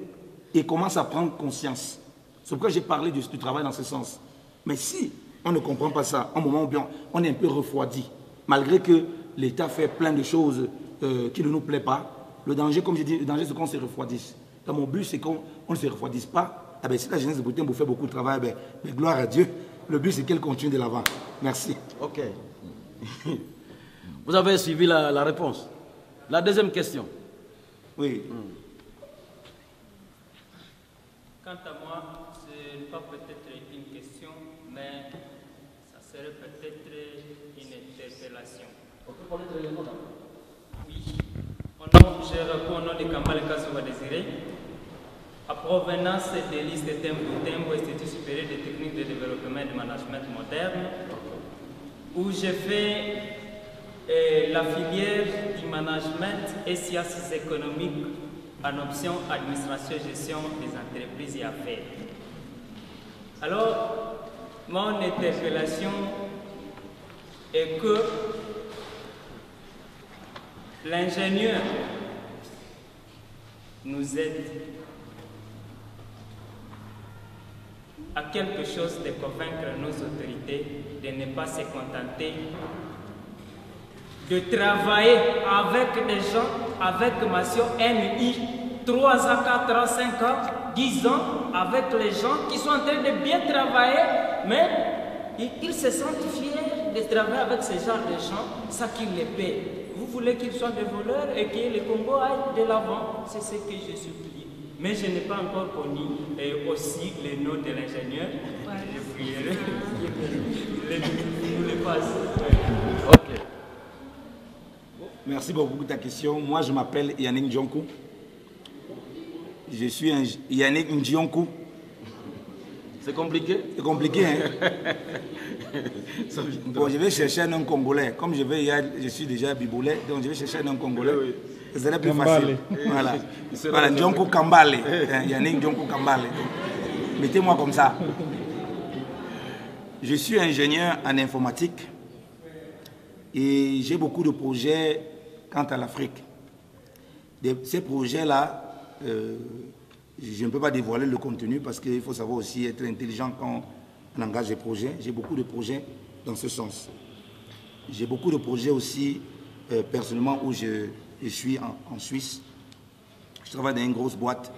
et commence à prendre conscience. C'est pourquoi j'ai parlé du travail dans ce sens. Mais si on ne comprend pas ça, au moment où on est un peu refroidi, malgré que l'État fait plein de choses qui ne nous plaisent pas, le danger, comme je dis, le danger c'est qu'on se refroidisse. Donc mon but c'est qu'on ne se refroidisse pas. Eh bien, si la jeunesse de Butembo fait beaucoup de travail, mais gloire à Dieu, le but c'est qu'elle continue de l'avant. Merci. Ok. Vous avez suivi la réponse. La deuxième question. Oui. Quant à moi, ce n'est pas peut-être une question, mais ça serait peut-être une interpellation. Oui. Je réponds au nom de Kambale Kassoua Désiré, à provenance de l'ISTEM Butembo, Institut supérieur des techniques de développement et de management moderne, où j'ai fait la filière du management et sciences économiques en option administration et gestion des entreprises et affaires. Alors, mon interpellation est que l'ingénieur nous aide à quelque chose de convaincre nos autorités de ne pas se contenter de travailler avec des gens avec mention NI 3 ans, 4 ans, 5 ans, 10 ans avec les gens qui sont en train de bien travailler, mais ils se sentent fiers de travailler avec ce genre de gens, ça qu'ils les paient. Vous voulez qu'ils soient des voleurs et que le Congo aille de l'avant, c'est ce que je supplie. Mais je n'ai pas encore connu aussi le nom de l'ingénieur. Je prierai. Nous le passe. Ok. Merci beaucoup pour ta question. Moi, je m'appelle Yannick Ndionkou. Je suis un Yannick Ndionkou. C'est compliqué? C'est compliqué, hein? Bon, je vais chercher un nom congolais. Comme je suis déjà biboulais, donc je vais chercher un nom congolais. Oui. Ce serait plus facile. Voilà. Voilà, Ndionkou Kambale. Yannick Ndionkou Kambale. Mettez-moi comme ça. Je suis ingénieur en informatique et j'ai beaucoup de projets quant à l'Afrique. Ces projets-là, je ne peux pas dévoiler le contenu parce qu'il faut savoir aussi être intelligent quand on engage des projets. J'ai beaucoup de projets dans ce sens. J'ai beaucoup de projets aussi personnellement où je suis en Suisse. Je travaille dans une grosse boîte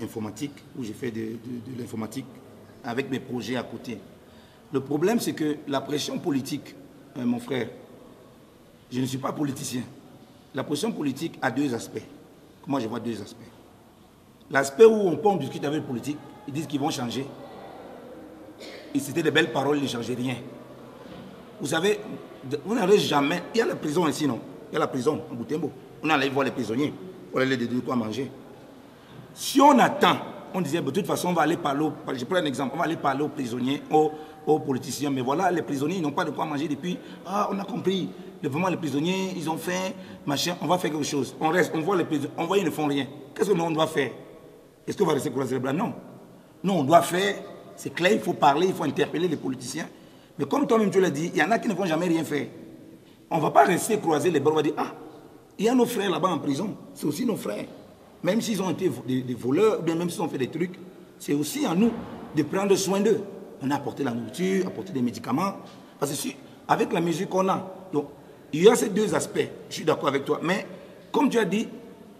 informatique où je fais de l'informatique avec mes projets à côté. Le problème, c'est que la pression politique, mon frère, je ne suis pas politicien. La pression politique a deux aspects. Moi, je vois deux aspects. L'aspect où on discute avec les politiques, ils disent qu'ils vont changer. Et c'était de belles paroles, ils ne changeaient rien. Vous savez, vous n'allez jamais... Il y a la prison ici, non? Il y a la prison en Butembo. On allait voir les prisonniers. On allait leur donner quoi manger. Si on attend, on disait, de toute façon, on va aller parler... Je prends un exemple. On va aller parler aux prisonniers, aux politiciens. Mais voilà, les prisonniers, ils n'ont pas de quoi manger depuis... Ah, on a compris. Vraiment, les prisonniers, ils ont faim, machin. On va faire quelque chose. On reste, on voit les prisonniers. On voit, ils ne font rien. Qu'est-ce que nous, on doit faire? Est-ce qu'on va rester croiser les bras? Non. Non, on doit faire... C'est clair, il faut parler, il faut interpeller les politiciens. Mais comme toi-même tu l'as dit, il y en a qui ne vont jamais rien faire. On ne va pas rester croiser les bras, on va dire, ah, il y a nos frères là-bas en prison, c'est aussi nos frères. Même s'ils ont été des voleurs, ou bien même s'ils ont fait des trucs, c'est aussi à nous de prendre soin d'eux. On a apporté la nourriture, apporté des médicaments. Parce que avec la mesure qu'on a, donc, il y a ces deux aspects, je suis d'accord avec toi. Mais comme tu as dit,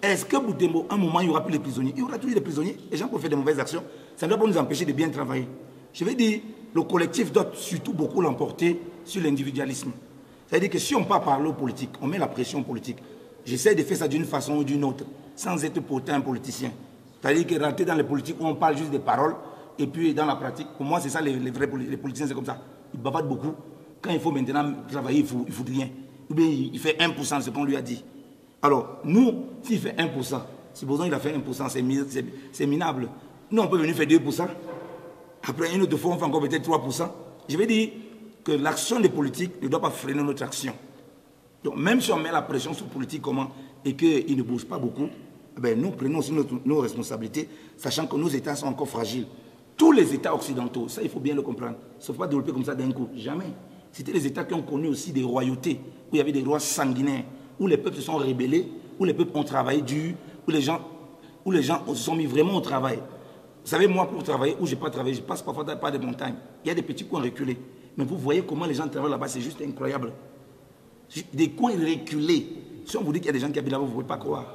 est-ce que Butembo, à un moment, il n'y aura plus les prisonniers? Il y aura toujours des prisonniers, les gens peuvent faire de mauvaises actions. Ça ne doit pas nous empêcher de bien travailler. Je vais dire, le collectif doit surtout beaucoup l'emporter sur l'individualisme. C'est-à-dire que si on part parler aux politiques, on met la pression politique. J'essaie de faire ça d'une façon ou d'une autre, sans être pour autant un politicien. C'est-à-dire que rentrer dans les politiques où on parle juste des paroles, et puis dans la pratique, pour moi c'est ça les vrais les politiciens, c'est comme ça. Ils bavardent beaucoup. Quand il faut maintenant travailler, il ne faut rien. Ou bien il fait 1% de ce qu'on lui a dit. Alors, nous, s'il fait 1%, supposons qu'il a fait 1%, c'est minable. Nous, on peut venir faire 2%. Après, une autre fois, on fait encore peut-être 3%. Je vais dire que l'action des politiques ne doit pas freiner notre action. Donc, même si on met la pression sur les politiques comment, et qu'ils ne bougent pas beaucoup, ben, nous prenons aussi nos responsabilités, sachant que nos États sont encore fragiles. Tous les États occidentaux, ça il faut bien le comprendre, ne sont pas développés comme ça d'un coup, jamais. C'était les États qui ont connu aussi des royautés, où il y avait des rois sanguinaires, où les peuples se sont rébellés, où les peuples ont travaillé dur, où les gens se sont mis vraiment au travail. Vous savez, moi, pour travailler, où je n'ai pas travaillé, je passe parfois par des montagnes. Il y a des petits coins reculés. Mais vous voyez comment les gens travaillent là-bas, c'est juste incroyable. Des coins reculés. Si on vous dit qu'il y a des gens qui habitent là-bas, vous ne pouvez pas croire.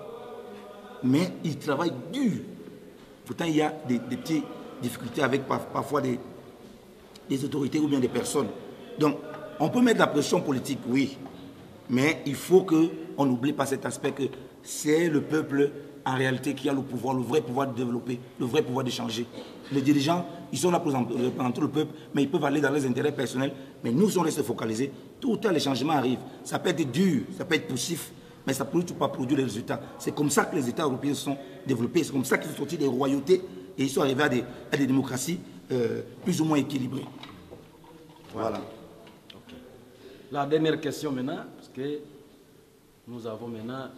Mais ils travaillent dur. Pourtant, il y a des petites difficultés avec parfois des autorités ou bien des personnes. Donc, on peut mettre la pression politique, oui. Mais il faut qu'on n'oublie pas cet aspect que c'est le peuple en réalité qui a le pouvoir, le vrai pouvoir de développer, le vrai pouvoir de changer. Les dirigeants, ils sont là pour représenter le peuple, mais ils peuvent aller dans leurs intérêts personnels. Mais nous, si on reste focalisés, tout le temps les changements arrivent. Ça peut être dur, ça peut être poussif, mais ça ne peut pas produire les résultats. C'est comme ça que les États européens se sont développés, c'est comme ça qu'ils sont sortis des royautés et ils sont arrivés à des démocraties plus ou moins équilibrées. Voilà. Okay. La dernière question maintenant, parce que nous avons maintenant...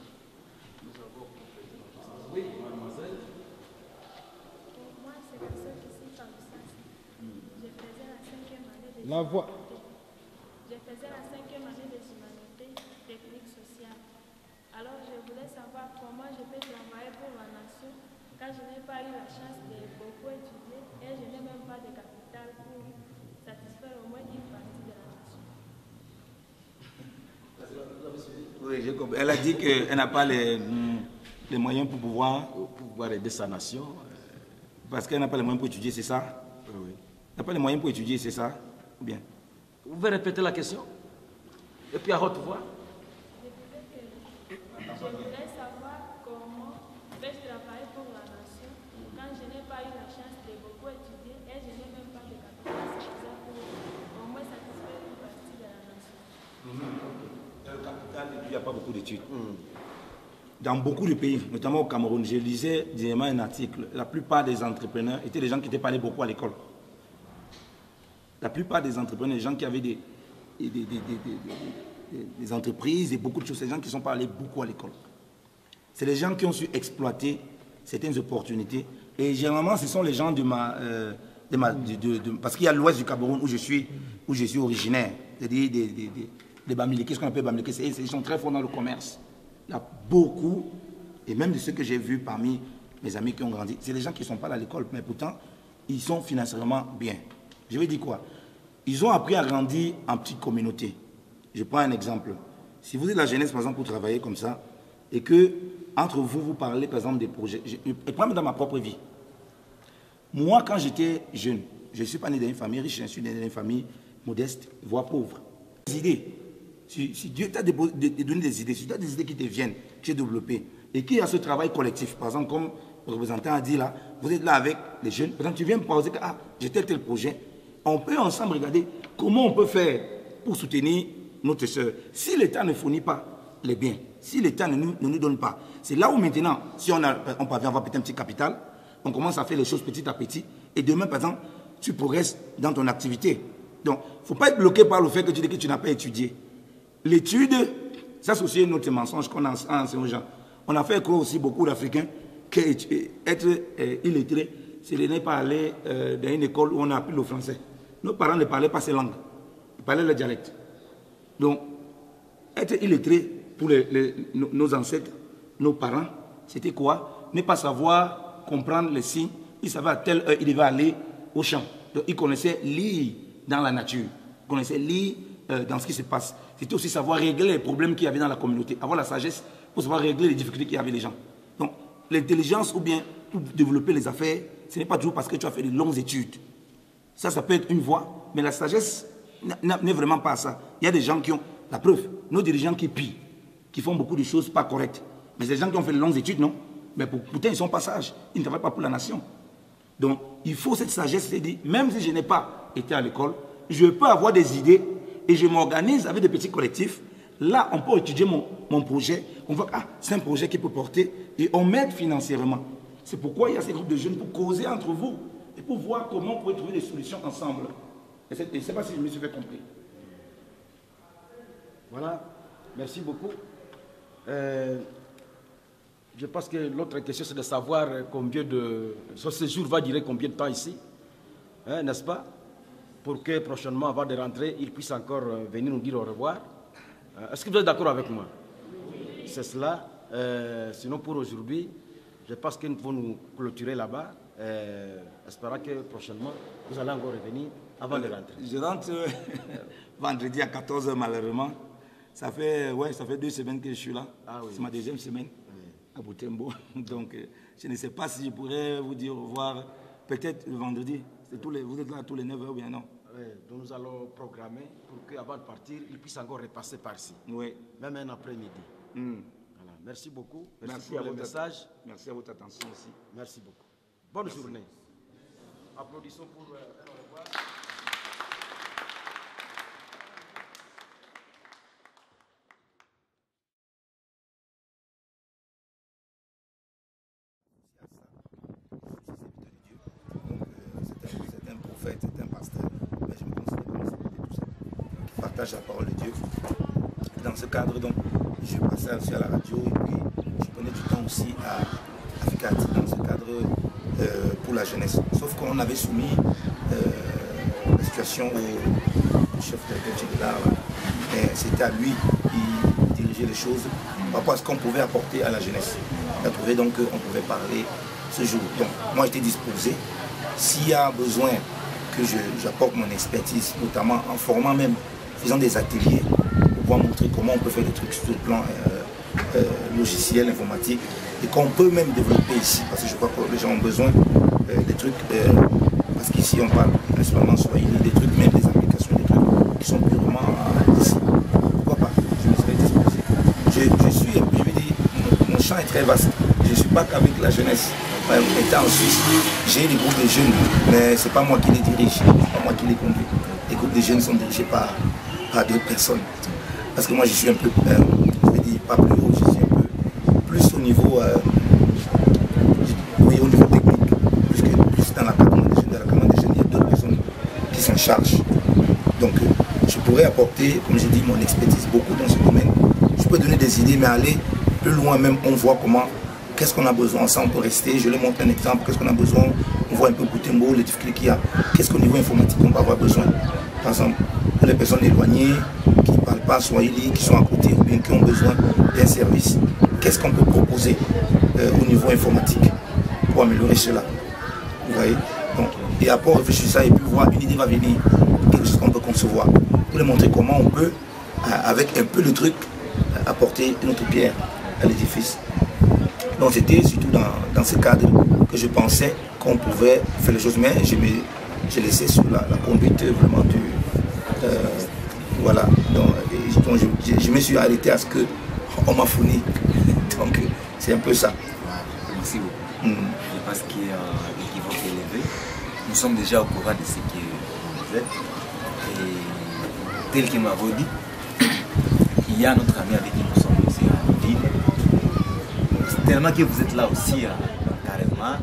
Oui, mademoiselle. Moi, c'est la seule qui s'y parle ça. Je faisais la 5e année de La voix. Je faisais la 5e année des humanités techniques sociales. Alors, je voulais savoir comment je peux travailler pour la nation quand je n'ai pas eu la chance de beaucoup étudier et je n'ai même pas de capital pour satisfaire au moins une partie de la nation. Oui, j'ai compris. Elle a dit qu'elle n'a pas les moyens pour pouvoir aider sa nation. Parce qu'elle n'a pas les moyens pour étudier, c'est ça? Oui. Elle n'a pas les moyens pour étudier, c'est ça? Ou bien? Vous pouvez répéter la question? Et puis à haute voix. Je voulais savoir comment vais-je travailler pour la nation quand je n'ai pas eu la chance de beaucoup étudier et je n'ai même pas de capital suffisant pour au moins satisfaire une partie de la nation. Le capital, et puis il n'y a pas beaucoup d'études. Dans beaucoup de pays, notamment au Cameroun, je lisais dernièrement un article. La plupart des entrepreneurs étaient des gens qui n'étaient pas allés beaucoup à l'école. La plupart des entrepreneurs, des gens qui avaient des entreprises et beaucoup de choses, c'est des gens qui ne sont pas allés beaucoup à l'école. C'est les gens qui ont su exploiter certaines opportunités. Et généralement, ce sont les gens parce qu'il y a l'ouest du Cameroun où je suis originaire. C'est-à-dire des Bamileke, qu'est-ce qu'on appelle Bamileke? Ils sont très forts dans le commerce. Il y a beaucoup, et même de ceux que j'ai vus parmi mes amis qui ont grandi, c'est des gens qui ne sont pas à l'école, mais pourtant, ils sont financièrement bien. Je vais dire quoi? Ils ont appris à grandir en petite communauté. Je prends un exemple. Si vous êtes la jeunesse, par exemple, pour travailler comme ça, et que entre vous, vous parlez, par exemple, des projets, je prends dans ma propre vie. Moi, quand j'étais jeune, je ne suis pas né dans une famille riche, je suis né dans une famille modeste, voire pauvre. Des idées. Si Dieu t'a donné des idées, si tu as des idées qui te viennent, que tu as développées, et qu'il y a ce travail collectif, par exemple, comme le représentant a dit là, vous êtes là avec les jeunes, par exemple, tu viens me poser que j'ai tel projet, on peut ensemble regarder comment on peut faire pour soutenir notre soeur. Si l'État ne fournit pas les biens, si l'État ne nous donne pas, c'est là où maintenant, si on parvient à avoir peut-être un petit capital, on commence à faire les choses petit à petit, et demain, par exemple, tu progresses dans ton activité. Donc, il ne faut pas être bloqué par le fait que tu dis que tu n'as pas étudié. L'étude, ça c'est aussi notre mensonge qu'on a enseigné aux gens. On a fait croire aussi beaucoup d'Africains qu'être illettré, c'est de ne pas aller dans une école où on a appris le français. Nos parents ne parlaient pas ces langues, ils parlaient le dialecte. Donc, être illettré pour nos ancêtres, nos parents, c'était quoi? Ne pas savoir comprendre les signes. Ils savaient à telle heure il devait aller au champ. Donc, ils connaissaient lire dans la nature, ils connaissaient lire dans ce qui se passe. C'était aussi savoir régler les problèmes qu'il y avait dans la communauté, avoir la sagesse pour savoir régler les difficultés qu'il y avait les gens. Donc, l'intelligence ou bien pour développer les affaires, ce n'est pas toujours parce que tu as fait de longues études. Ça peut être une voie, mais la sagesse n'est vraiment pas ça. Il y a des gens qui ont, la preuve, nos dirigeants qui pillent, qui font beaucoup de choses pas correctes. Mais c'est des gens qui ont fait de longues études, non? Mais pourtant, ils sont pas sages. Ils ne travaillent pas pour la nation. Donc, il faut cette sagesse, c'est dire, même si je n'ai pas été à l'école, je peux avoir des idées et je m'organise avec des petits collectifs. Là, on peut étudier mon projet. On voit que c'est un projet qui peut porter et on m'aide financièrement. C'est pourquoi il y a ces groupes de jeunes pour causer entre vous et pour voir comment on peut trouver des solutions ensemble. Et je ne sais pas si je me suis fait comprendre. Voilà, merci beaucoup. Je pense que l'autre question, c'est de savoir combien de... Ce séjour va durer combien de temps ici, hein, n'est-ce pas? Pour que prochainement, avant de rentrer, il puisse encore venir nous dire au revoir. Est-ce que vous êtes d'accord avec moi? Oui. C'est cela. Sinon, pour aujourd'hui, je pense que nous pouvons nous clôturer là-bas, espérant que prochainement, vous allez encore revenir avant de rentrer. Je rentre vendredi à 14 h malheureusement. Ça fait 2 semaines que je suis là. Ah, oui. C'est ma deuxième semaine à Butembo. Donc, je ne sais pas si je pourrais vous dire au revoir. Peut-être le vendredi. Vous êtes là tous les 9 h ou bien non? Oui, donc nous allons programmer pour qu'avant de partir, il puisse encore repasser par-ci. Oui. Même un après-midi. Voilà. Merci beaucoup. Merci pour le message. Merci à votre attention aussi. Merci beaucoup. Bonne journée. Applaudissons pour un au revoir. C'est un prophète, c'est un pasteur, mais je me considère comme un tout ça, qui partage la parole de Dieu. Dans ce cadre, donc, je passais aussi à la radio et puis je prenais du temps aussi à Africa dans ce cadre pour la jeunesse. Sauf qu'on avait soumis la situation au chef de l'art, mais c'était à lui qui dirigeait les choses par rapport à ce qu'on pouvait apporter à la jeunesse. Il a trouvé donc qu'on pouvait parler ce jour. Donc, moi j'étais disposé. S'il y a besoin que j'apporte mon expertise, notamment en formant même, faisant des ateliers, pour pouvoir montrer comment on peut faire des trucs sur le plan logiciel, informatique, et qu'on peut même développer ici, parce que je crois que les gens ont besoin des trucs, parce qu'ici on parle principalement Swahili, des trucs, même des applications, des trucs qui sont purement ici. Pourquoi pas? Je me serais disposé. Je suis, je veux dire, mon champ est très vaste. Je ne suis pas qu'avec la jeunesse. Étant en Suisse, j'ai des groupes de jeunes, mais ce n'est pas moi qui les dirige, ce n'est pas moi qui les conduis. Les groupes de jeunes sont dirigés par d'autres personnes. Parce que moi je suis un peu, je vais dire pas plus haut, je suis un peu plus au niveau, au niveau technique, plus dans l'accompagnement des jeunes. Dans l'accompagnement des jeunes, il y a d'autres personnes qui s'en chargent. Donc je pourrais apporter, comme je dis, mon expertise beaucoup dans ce domaine. Je peux donner des idées, mais aller plus loin même, on voit comment. Qu'est-ce qu'on a besoin, ça on peut rester, je leur montre un exemple, qu'est-ce qu'on a besoin, on voit un peu Butembo, les difficultés qu'il y a, qu'est-ce qu'au niveau informatique on va avoir besoin. Par exemple, pour les personnes éloignées, qui ne parlent pas Swahili, qui sont à côté ou bien qui ont besoin d'un service, qu'est-ce qu'on peut proposer au niveau informatique pour améliorer cela. Vous voyez? Donc, et après on réfléchit ça et puis voir, une idée va venir, quelque chose qu'on peut concevoir, pour leur montrer comment on peut, avec un peu de truc, apporter notre pierre à l'édifice. Donc c'était surtout dans ce cadre que je pensais qu'on pouvait faire les choses, mais j'ai laissé sur la conduite vraiment du... voilà, donc je me suis arrêté à ce qu'on m'a fourni. Donc c'est un peu ça. Merci beaucoup. Je pense qu'il y a l'équivoque élevé. Nous sommes déjà au courant de ce que vous êtes. Et tel qu'il m'avait dit, il y a notre ami avec qui nous sommes aussi à ville. Tellement que vous êtes là aussi, carrément.